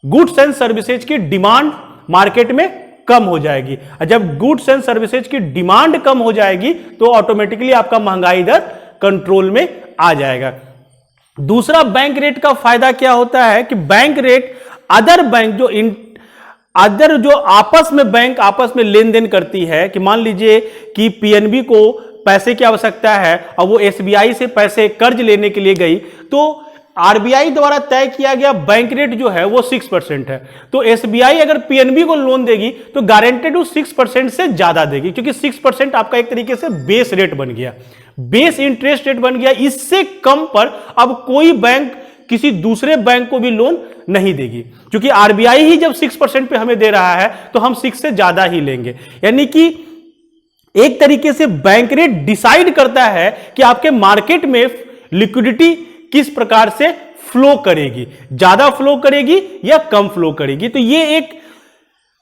गुड्स एंड सर्विसेज की डिमांड मार्केट में कम हो जाएगी। जब गुड्स एंड सर्विसेज की डिमांड कम हो जाएगी तो ऑटोमेटिकली आपका महंगाई दर कंट्रोल में आ जाएगा। दूसरा बैंक रेट का फायदा क्या होता है कि बैंक रेट अदर बैंक जो आपस में बैंक आपस में लेन देन करती है, कि मान लीजिए कि पीएनबी को पैसे की आवश्यकता है और वो एसबीआई से पैसे कर्ज लेने के लिए गई, तो आरबीआई द्वारा तय किया गया बैंक रेट जो है वो 6% है। तो एसबीआई अगर पीएनबी को लोन देगी तो गारंटेड 6% से ज्यादा देगी, क्योंकि 6% आपका एक तरीके से बेस रेट बन गया, बेस इंटरेस्ट रेट बन गया। इससे कम पर अब कोई बैंक किसी दूसरे बैंक को भी लोन नहीं देगी, क्योंकि आरबीआई ही जब 6% पे हमें दे रहा है तो हम 6 से ज्यादा ही लेंगे। यानी कि एक तरीके से बैंक रेट डिसाइड करता है कि आपके मार्केट में लिक्विडिटी किस प्रकार से फ्लो करेगी, ज्यादा फ्लो करेगी या कम फ्लो करेगी। तो ये एक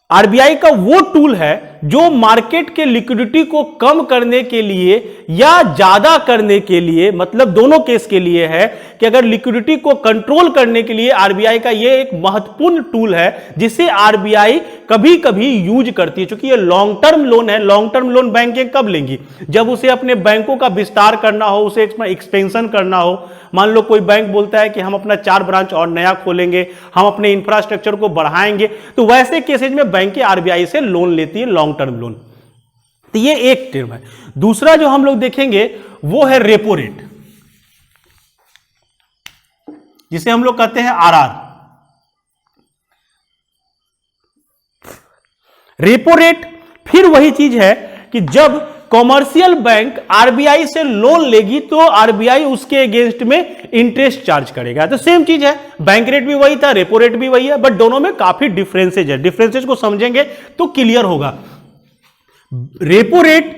आरबीआई का वो टूल है जो मार्केट के लिक्विडिटी को कम करने के लिए या ज्यादा करने के लिए, मतलब दोनों केस के लिए है कि अगर लिक्विडिटी को कंट्रोल करने के लिए आरबीआई का ये एक महत्वपूर्ण टूल है जिसे आरबीआई कभी कभी यूज करती है। क्योंकि ये लॉन्ग टर्म लोन है, लॉन्ग टर्म लोन बैंकें कब लेंगी? जब उसे अपने बैंकों का विस्तार करना हो, उसे एक्सपेंशन करना हो। मान लो कोई बैंक बोलता है कि हम अपना 4 ब्रांच और नया खोलेंगे, हम अपने इंफ्रास्ट्रक्चर को बढ़ाएंगे, तो वैसे केसेज में बैंकें आरबीआई से लोन लेती है, लॉन्ग टर्म लोन। तो ये एक टर्म है। दूसरा जो हम लोग देखेंगे वो है रेपो रेट, जिसे हम लोग कहते हैं आरआर। रेपो रेट फिर वही चीज है कि जब कॉमर्शियल बैंक आरबीआई से लोन लेगी तो आरबीआई उसके अगेंस्ट में इंटरेस्ट चार्ज करेगा। तो सेम चीज है, बैंक रेट भी वही था, रेपो रेट भी वही है, बट दोनों में काफी डिफरेंसेज है। डिफरेंसेज को समझेंगे तो क्लियर होगा। रेपो रेट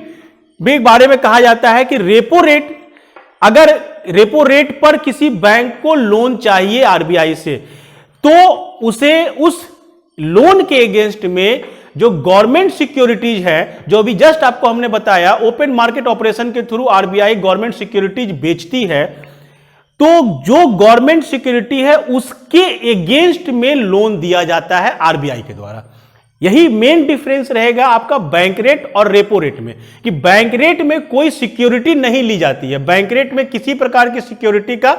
के बारे में कहा जाता है कि रेपो रेट, अगर रेपो रेट पर किसी बैंक को लोन चाहिए आरबीआई से, तो उसे उस लोन के अगेंस्ट में जो गवर्नमेंट सिक्योरिटीज है, जो अभी जस्ट आपको हमने बताया, ओपन मार्केट ऑपरेशन के थ्रू आरबीआई गवर्नमेंट सिक्योरिटीज बेचती है, तो जो गवर्नमेंट सिक्योरिटी है उसके अगेंस्ट में लोन दिया जाता है आरबीआई के द्वारा। यही मेन डिफरेंस रहेगा आपका बैंक रेट और रेपो रेट में, कि बैंक रेट में कोई सिक्योरिटी नहीं ली जाती है, बैंक रेट में किसी प्रकार की सिक्योरिटी का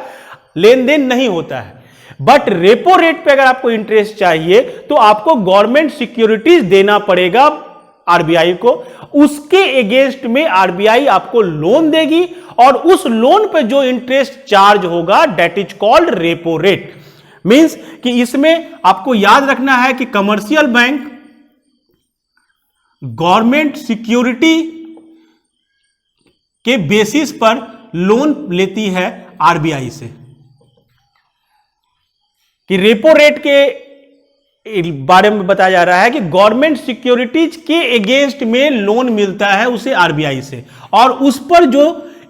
लेन देन नहीं होता है। बट रेपो रेट पे अगर आपको इंटरेस्ट चाहिए तो आपको गवर्नमेंट सिक्योरिटीज देना पड़ेगा आरबीआई को, उसके अगेंस्ट में आरबीआई आपको लोन देगी और उस लोन पे जो इंटरेस्ट चार्ज होगा that is called repo rate. Means कि इसमें आपको याद रखना है कि कमर्शियल बैंक गवर्नमेंट सिक्योरिटी के बेसिस पर लोन लेती है आरबीआई से, कि रेपो रेट के बारे में बताया जा रहा है कि गवर्नमेंट सिक्योरिटीज के अगेंस्ट में लोन मिलता है उसे आरबीआई से, और उस पर जो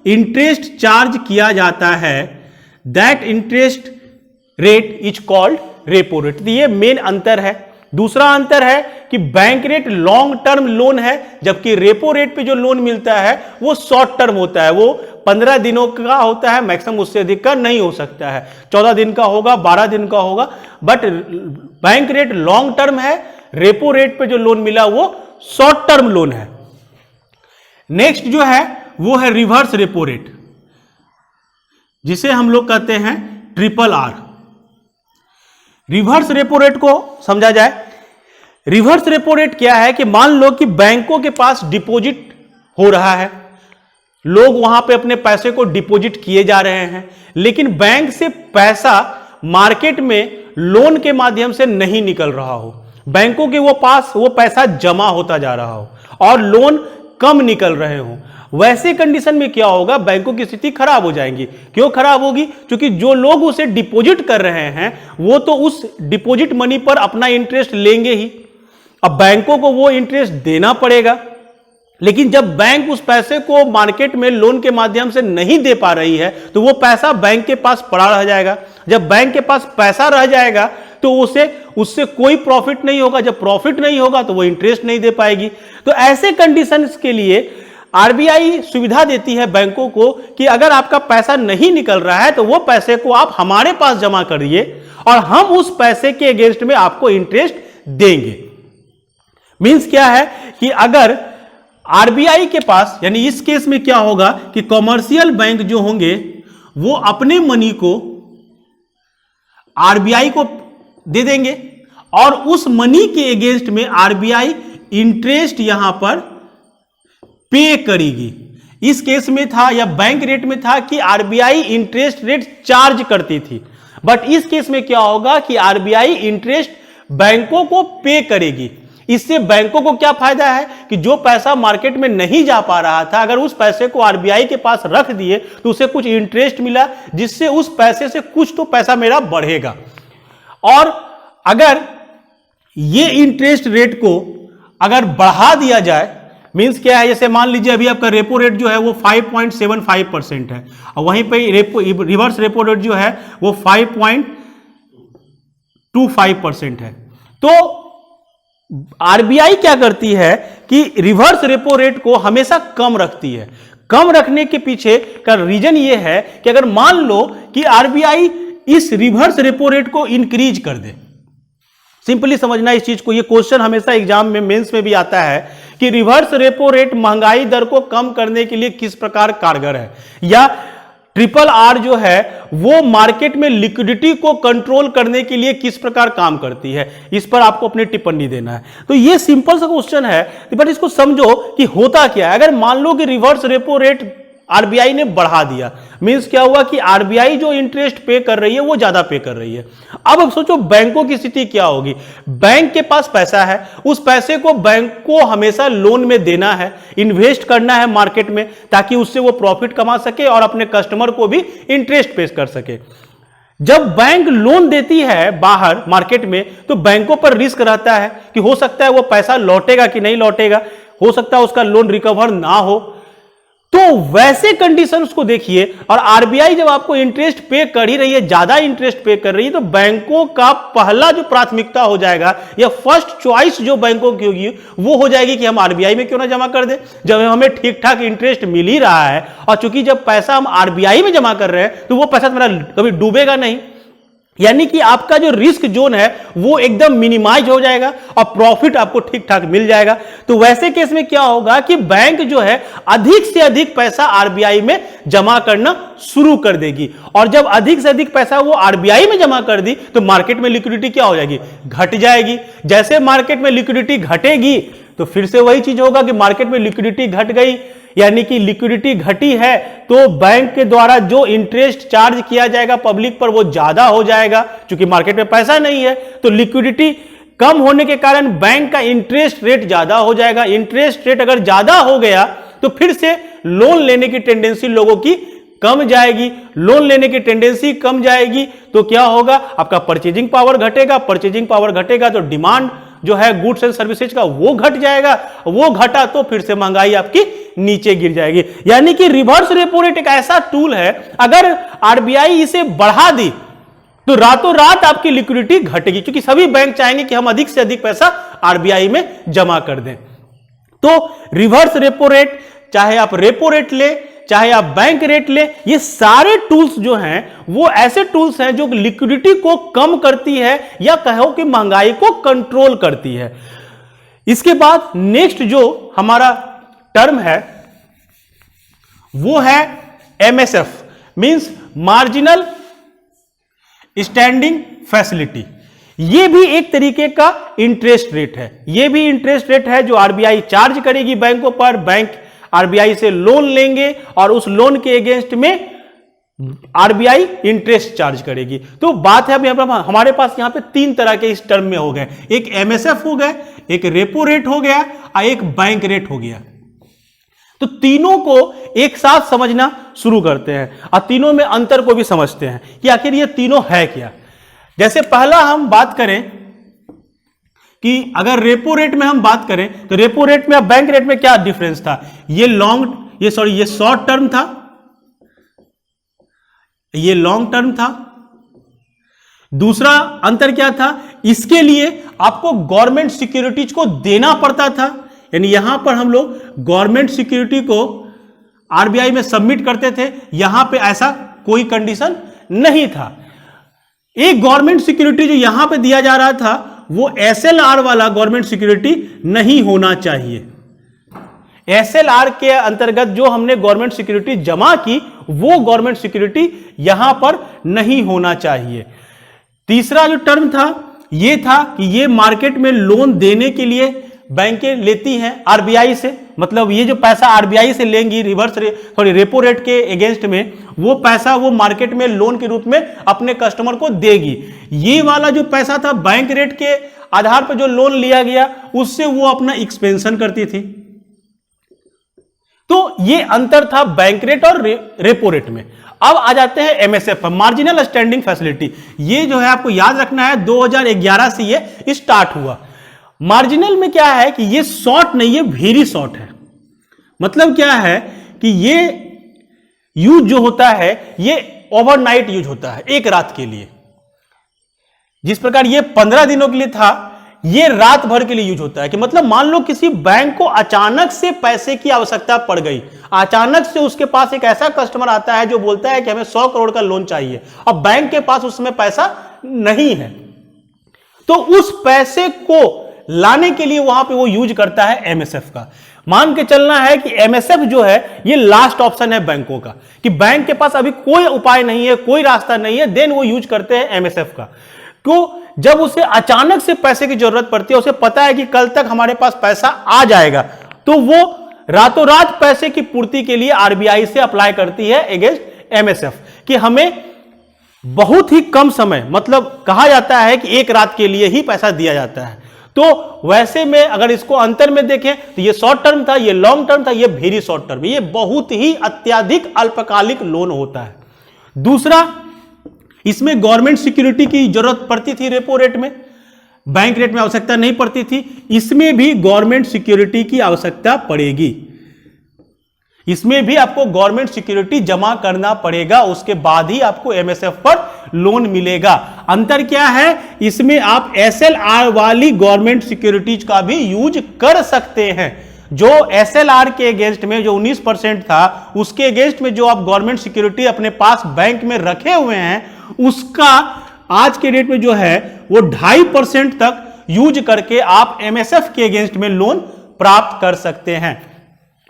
इंटरेस्ट चार्ज किया जाता है that interest rate is called repo rate. तो ये मेन अंतर है। दूसरा अंतर है कि bank rate long term loan है, जबकि रेपो रेट पे जो लोन मिलता है वो शॉर्ट टर्म होता है, वो 15 दिनों का होता है, मैक्सिमम उससे अधिक का नहीं हो सकता है, 14 दिन का होगा, 12 दिन का होगा। But bank rate long term है, रेपो रेट पे जो लोन मिला वो शॉर्ट टर्म लोन है। नेक्स्ट जो है वो है रिवर्स रेपो रेट, जिसे हम लोग कहते हैं triple R. Reverse repo rate को समझा जाए। रिवर्स रेपो रेट क्या है कि मान लो कि बैंकों के पास डिपॉजिट हो रहा है, लोग वहां पे अपने पैसे को डिपॉजिट किए जा रहे हैं, लेकिन बैंक से पैसा मार्केट में लोन के माध्यम से नहीं निकल रहा हो, बैंकों के वो पास वो पैसा जमा होता जा रहा हो और लोन कम निकल रहे हो। वैसे कंडीशन में क्या होगा, बैंकों की स्थिति खराब हो जाएगी। क्यों खराब होगी? क्योंकि जो लोग उसे डिपॉजिट कर रहे हैं वो तो उस डिपॉजिट मनी पर अपना इंटरेस्ट लेंगे ही, अब बैंकों को वो इंटरेस्ट देना पड़ेगा। लेकिन जब बैंक उस पैसे को मार्केट में लोन के माध्यम से नहीं दे पा रही है तो वो पैसा बैंक के पास पड़ा रह जाएगा। जब बैंक के पास पैसा रह जाएगा तो उससे कोई प्रॉफिट नहीं होगा, जब प्रॉफिट नहीं होगा तो वो इंटरेस्ट नहीं दे पाएगी। तो ऐसे कंडीशंस के लिए आरबीआई सुविधा देती है बैंकों को कि अगर आपका पैसा नहीं निकल रहा है तो वो पैसे को आप हमारे पास जमा करिए और हम उस पैसे के अगेंस्ट में आपको इंटरेस्ट देंगे। मींस क्या है कि अगर आरबीआई के पास, यानी इस केस में क्या होगा कि कॉमर्शियल बैंक जो होंगे वो अपने मनी को आरबीआई को दे देंगे और उस मनी के अगेंस्ट में आरबीआई इंटरेस्ट यहां पर पे करेगी। इस केस में था या बैंक रेट में था कि आरबीआई इंटरेस्ट रेट चार्ज करती थी, बट इस केस में क्या होगा कि आरबीआई इंटरेस्ट बैंकों को पे करेगी। इससे बैंकों को क्या फायदा है कि जो पैसा मार्केट में नहीं जा पा रहा था, अगर उस पैसे को आरबीआई के पास रख दिए तो उसे कुछ इंटरेस्ट मिला, जिससे उस पैसे से कुछ तो पैसा मेरा बढ़ेगा। और अगर ये इंटरेस्ट रेट को अगर बढ़ा दिया जाए, मींस क्या है, जैसे मान लीजिए अभी आपका रेपो रेट जो है वो 5.75% है और वहीं पे रिवर्स रेपो रेट जो है वो 5.25% है। तो आरबीआई क्या करती है कि रिवर्स रेपो रेट को हमेशा कम रखती है। कम रखने के पीछे का रीजन ये है कि अगर मान लो कि आरबीआई इस रिवर्स रेपो रेट को इंक्रीज कर दे, सिंपली समझना इस चीज को, ये क्वेश्चन हमेशा एग्जाम में मेंस में भी आता है कि रिवर्स रेपो रेट महंगाई दर को कम करने के लिए किस प्रकार कारगर है, या ट्रिपल आर जो है वो मार्केट में लिक्विडिटी को कंट्रोल करने के लिए किस प्रकार काम करती है। इस पर आपको अपनी टिप्पणी देना है। तो ये सिंपल सा क्वेश्चन है, बट इसको समझो कि होता क्या है। अगर मान लो कि रिवर्स रेपो रेट आरबीआई ने बढ़ा दिया, मींस क्या हुआ कि आरबीआई जो इंटरेस्ट पे कर रही है वो ज्यादा पे कर रही है। अब सोचो बैंकों की स्थिति क्या होगी। बैंक के पास पैसा है, उस पैसे को बैंक को हमेशा लोन में देना है, इन्वेस्ट करना है मार्केट में, ताकि उससे वो प्रॉफिट कमा सके और अपने कस्टमर को भी इंटरेस्ट पे कर सके। जब बैंक लोन देती है बाहर मार्केट में, तो बैंकों पर रिस्क रहता है कि हो सकता है वो पैसा लौटेगा कि नहीं लौटेगा, हो सकता है उसका लोन रिकवर ना हो। तो वैसे कंडीशंस को देखिए, और आरबीआई जब आपको इंटरेस्ट पे कर ही रही है, ज्यादा इंटरेस्ट पे कर रही है, तो बैंकों का पहला जो प्राथमिकता हो जाएगा या फर्स्ट चॉइस जो बैंकों की होगी वो हो जाएगी कि हम आरबीआई में क्यों ना जमा कर दें, जब हमें ठीक ठाक इंटरेस्ट मिल ही रहा है। और चूंकि जब पैसा हम आरबीआई में जमा कर रहे हैं तो वो पैसा मेरा कभी डूबेगा नहीं, यानी कि आपका जो रिस्क जोन है वो एकदम मिनिमाइज हो जाएगा और प्रॉफिट आपको ठीक ठाक मिल जाएगा। तो वैसे केस में क्या होगा कि बैंक जो है अधिक से अधिक पैसा आरबीआई में जमा करना शुरू कर देगी, और जब अधिक से अधिक पैसा वो आरबीआई में जमा कर दी तो मार्केट में लिक्विडिटी क्या हो जाएगी, घट जाएगी। जैसे मार्केट में लिक्विडिटी घटेगी तो फिर से वही चीज होगा कि मार्केट में लिक्विडिटी घट गई, यानी कि लिक्विडिटी घटी है तो बैंक के द्वारा जो इंटरेस्ट चार्ज किया जाएगा पब्लिक पर वो ज्यादा हो जाएगा। क्योंकि मार्केट में पैसा नहीं है तो लिक्विडिटी कम होने के कारण बैंक का इंटरेस्ट रेट ज्यादा हो जाएगा। इंटरेस्ट रेट अगर ज्यादा हो गया तो फिर से लोन लेने की टेंडेंसी लोगों की कम जाएगी। लोन लेने की टेंडेंसी कम जाएगी तो क्या होगा, आपका परचेजिंग पावर घटेगा। परचेजिंग पावर घटेगा तो डिमांड जो है गुड्स एंड सर्विसेज का वो घट जाएगा। वो घटा तो फिर से महंगाई आपकी नीचे गिर जाएगी। यानी कि रिवर्स रेपो रेट एक ऐसा टूल है, अगर आरबीआई इसे बढ़ा दी तो रातों रात आपकी लिक्विडिटी घटेगी, क्योंकि सभी बैंक चाहेंगे कि हम अधिक से अधिक पैसा आरबीआई में जमा कर दें। तो रिवर्स रेपो रेट, चाहे आप रेपो रेट ले चाहे आप बैंक रेट ले, ये सारे टूल्स जो हैं वो ऐसे टूल्स हैं जो लिक्विडिटी को कम करती है या कहो कि महंगाई को कंट्रोल करती है। इसके बाद नेक्स्ट जो हमारा टर्म है वो है MSF, means marginal standing facility. ये भी एक तरीके का इंटरेस्ट रेट है। ये भी इंटरेस्ट रेट है जो आरबीआई चार्ज करेगी बैंकों पर। बैंक आरबीआई से लोन लेंगे और उस लोन के अगेंस्ट में आरबीआई इंटरेस्ट चार्ज करेगी। तो बात है अब यहां पर हमारे पास यहां पे तीन तरह के इस टर्म में हो गए, एक एमएसएफ हो गए, एक रेपो रेट हो गया और एक बैंक रेट हो गया। तो तीनों को एक साथ समझना शुरू करते हैं और तीनों में अंतर को भी समझते हैं कि आखिर ये तीनों है क्या। जैसे पहला हम बात करें कि अगर रेपो रेट में हम बात करें तो रेपो रेट में और बैंक रेट में क्या डिफरेंस था। ये शॉर्ट टर्म था, ये लॉन्ग टर्म था। दूसरा अंतर क्या था, इसके लिए आपको गवर्नमेंट सिक्योरिटीज को देना पड़ता था, यानी यहां पर हम लोग गवर्नमेंट सिक्योरिटी को आरबीआई में सबमिट करते थे। यहां पे ऐसा कोई कंडीशन नहीं था। एक गवर्नमेंट सिक्योरिटी जो यहां पे दिया जा रहा था वो एसएलआर वाला गवर्नमेंट सिक्योरिटी नहीं होना चाहिए। एसएलआर के अंतर्गत जो हमने गवर्नमेंट सिक्योरिटी जमा की वो गवर्नमेंट सिक्योरिटी यहां पर नहीं होना चाहिए। तीसरा जो टर्म था ये था कि ये मार्केट में लोन देने के लिए बैंकें लेती हैं आरबीआई से, मतलब ये जो पैसा आरबीआई से लेंगी रेपो रेट के अगेंस्ट में, वो पैसा वो मार्केट में लोन के रूप में अपने कस्टमर को देगी। ये वाला जो पैसा था बैंक रेट के आधार पर जो लोन लिया गया, उससे वो अपना एक्सपेंशन करती थी। तो ये अंतर था बैंक रेट और रेपो रेट में। अब आ जाते हैं एमएसएफ, मार्जिनल स्टैंडिंग फैसिलिटी। ये जो है आपको याद रखना है 2011 से ये स्टार्ट हुआ। मार्जिनल में क्या है कि ये शॉर्ट नहीं है, वेरी शॉर्ट है। मतलब क्या है कि ये यूज जो होता है ये ओवरनाइट यूज होता है, एक रात के लिए। जिस प्रकार ये 15 दिनों के लिए था, ये रात भर के लिए यूज होता है। कि मतलब मान लो किसी बैंक को अचानक से पैसे की आवश्यकता पड़ गई, अचानक से उसके पास एक ऐसा कस्टमर आता है जो बोलता है कि हमें 100 करोड़ का लोन चाहिए, और बैंक के पास उसमें पैसा नहीं है, तो उस पैसे को लाने के लिए वहां पे वो यूज करता है एमएसएफ का। मान के चलना है कि एमएसएफ जो है ये लास्ट ऑप्शन है बैंकों का, कि बैंक के पास अभी कोई उपाय नहीं है, कोई रास्ता नहीं है, देन वो यूज करते हैं एमएसएफ का। क्यों? जब उसे अचानक से पैसे की जरूरत पड़ती है, उसे पता है कि कल तक हमारे पास पैसा आ जाएगा, तो वो रातों रात पैसे की पूर्ति के लिए आरबीआई से अप्लाई करती है अगेंस्ट एमएसएफ, कि हमें बहुत ही कम समय, मतलब कहा जाता है कि एक रात के लिए ही पैसा दिया जाता है। तो वैसे में अगर इसको अंतर में देखें तो ये शॉर्ट टर्म था, ये लॉन्ग टर्म था, ये वेरी शॉर्ट टर्म, ये बहुत ही अत्यधिक अल्पकालिक लोन होता है। दूसरा, इसमें गवर्नमेंट सिक्योरिटी की जरूरत पड़ती थी रेपो रेट में, बैंक रेट में आवश्यकता नहीं पड़ती थी। इसमें भी गवर्नमेंट सिक्योरिटी की आवश्यकता पड़ेगी, इसमें भी आपको गवर्नमेंट सिक्योरिटी जमा करना पड़ेगा, उसके बाद ही आपको एमएसएफ पर लोन मिलेगा। अंतर क्या है? इसमें आप एसएलआर वाली गवर्नमेंट सिक्योरिटीज का भी यूज कर सकते हैं। जो एसएलआर के अगेंस्ट में जो 19% था, उसके अगेंस्ट में जो आप गवर्नमेंट सिक्योरिटी अपने पास बैंक में रखे हुए हैं, उसका आज के डेट में जो है वो 2.5% तक यूज करके आप एमएसएफ के अगेंस्ट में लोन प्राप्त कर सकते हैं।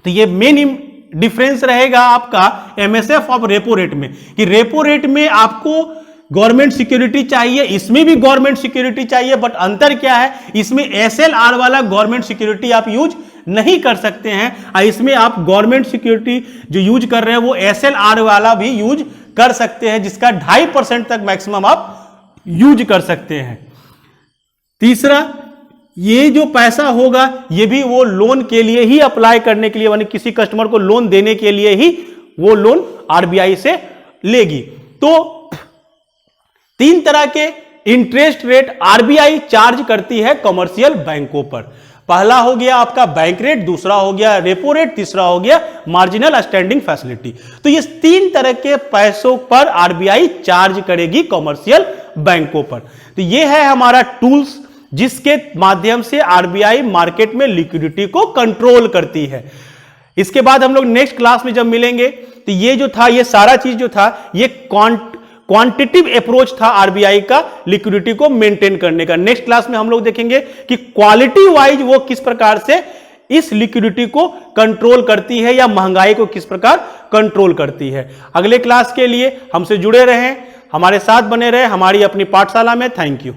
तो ये मेन डिफरेंस रहेगा आपका एमएसएफ और रेपो रेट में, कि रेपो रेट में आपको गवर्नमेंट सिक्योरिटी चाहिए, इसमें भी गवर्नमेंट सिक्योरिटी चाहिए, बट अंतर क्या है? इसमें एसएलआर वाला गवर्नमेंट सिक्योरिटी आप यूज नहीं कर सकते हैं, और इसमें आप गवर्नमेंट सिक्योरिटी जो यूज कर रहे हैं वो एसएलआर वाला भी यूज कर सकते हैं, जिसका 2.5% तक मैक्सिमम आप यूज कर सकते हैं। तीसरा, ये जो पैसा होगा ये भी वो लोन के लिए ही अप्लाई करने के लिए, यानी किसी कस्टमर को लोन देने के लिए ही वो लोन आरबीआई से लेगी। तो 3 तरह के इंटरेस्ट रेट आरबीआई चार्ज करती है कमर्शियल बैंकों पर। पहला हो गया आपका बैंक रेट, दूसरा हो गया रेपो रेट, तीसरा हो गया मार्जिनल स्टैंडिंग फैसिलिटी। तो ये 3 तरह के पैसों पर आरबीआई चार्ज करेगी कमर्शियल बैंकों पर। तो ये है हमारा टूल्स जिसके माध्यम से आरबीआई मार्केट में लिक्विडिटी को कंट्रोल करती है। इसके बाद हम लोग नेक्स्ट क्लास में जब मिलेंगे तो ये जो था, ये सारा चीज जो था, ये क्वांटिटिव अप्रोच था आरबीआई का लिक्विडिटी को मेंटेन करने का। नेक्स्ट क्लास में हम लोग देखेंगे कि क्वालिटी वाइज वो किस प्रकार से इस लिक्विडिटी को कंट्रोल करती है, या महंगाई को किस प्रकार कंट्रोल करती है। अगले क्लास के लिए हमसे जुड़े रहें, हमारे साथ बने रहें हमारी अपनी पाठशाला में। Thank you.